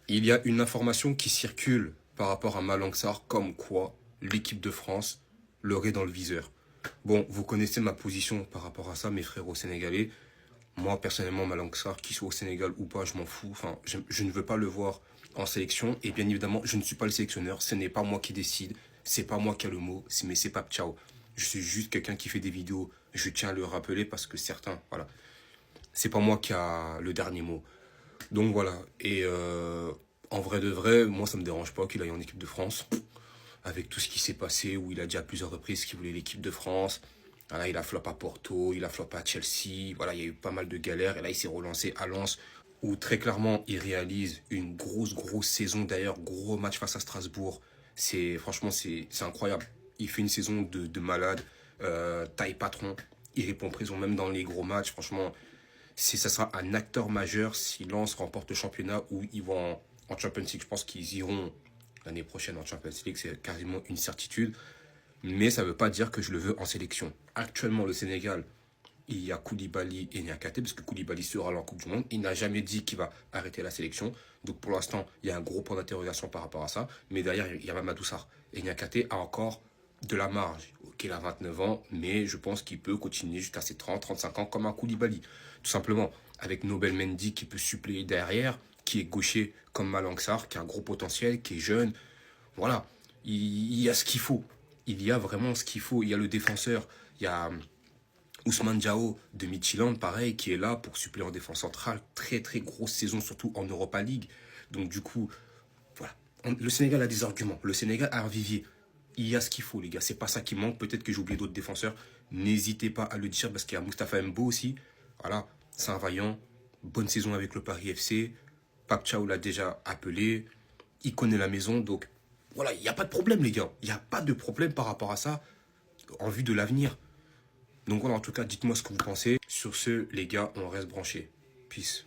Il y a une information qui circule par rapport à Malang Sarr, comme quoi l'équipe de France l'aurait dans le viseur. Bon, vous connaissez ma position par rapport à ça, mes frérots sénégalais. Moi, personnellement, Malang Sarr, qu'il soit au Sénégal ou pas, je m'en fous. Enfin, je ne veux pas le voir en sélection. Et bien évidemment, je ne suis pas le sélectionneur. Ce n'est pas moi qui décide. C'est pas moi qui a le mot. Mais c'est pas ciao. Je suis juste quelqu'un qui fait des vidéos. Je tiens à le rappeler parce que certains, voilà. C'est pas moi qui a le dernier mot. Donc voilà. Et en vrai de vrai, moi, ça me dérange pas qu'il aille en équipe de France. Avec tout ce qui s'est passé, où il a dit à plusieurs reprises qu'il voulait l'équipe de France. Voilà, il a flop à Porto, il a flop à Chelsea. Voilà, il y a eu pas mal de galères. Et là, il s'est relancé à Lens, où très clairement, il réalise une grosse saison. D'ailleurs, gros match face à Strasbourg. Franchement, c'est incroyable. Il fait une saison de malade. Taille patron. Il répond présent même dans les gros matchs. Franchement, ça sera un acteur majeur si Lens remporte le championnat ou ils vont en Champions League. Je pense qu'ils iront l'année prochaine en Champions League, c'est quasiment une certitude. Mais ça ne veut pas dire que je le veux en sélection. Actuellement, le Sénégal, il y a Koulibaly et Niakate, parce que Koulibaly sera là en Coupe du Monde. Il n'a jamais dit qu'il va arrêter la sélection. Donc pour l'instant, il y a un gros point d'interrogation par rapport à ça. Mais derrière, il y a Mamadou Sarr. Et Niakate a encore de la marge. Ok, il a 29 ans, mais je pense qu'il peut continuer jusqu'à ses 30, 35 ans comme un Koulibaly. Tout simplement, avec Nobel Mendy qui peut suppléer derrière, qui est gaucher comme Malang Sarr, qui a un gros potentiel, qui est jeune. Voilà, il y a ce qu'il faut. Il y a vraiment ce qu'il faut. Il y a le défenseur, il y a Ousmane Diao de Midtjylland, pareil, qui est là pour suppléer en défense centrale. Très grosse saison, surtout en Europa League. Donc du coup, voilà. Le Sénégal a des arguments. Le Sénégal a un vivier. Il y a ce qu'il faut, les gars. C'est pas ça qui manque. Peut-être que j'ai oublié d'autres défenseurs. N'hésitez pas à le dire parce qu'il y a Mustapha Mbo aussi. Voilà, c'est un vaillant. Bonne saison avec le Paris FC. Pape Thiaw l'a déjà appelé. Il connaît la maison. Donc, voilà, il n'y a pas de problème, les gars. Il n'y a pas de problème par rapport à ça en vue de l'avenir. Donc voilà, en tout cas, dites-moi ce que vous pensez. Sur ce, les gars, on reste branchés. Peace.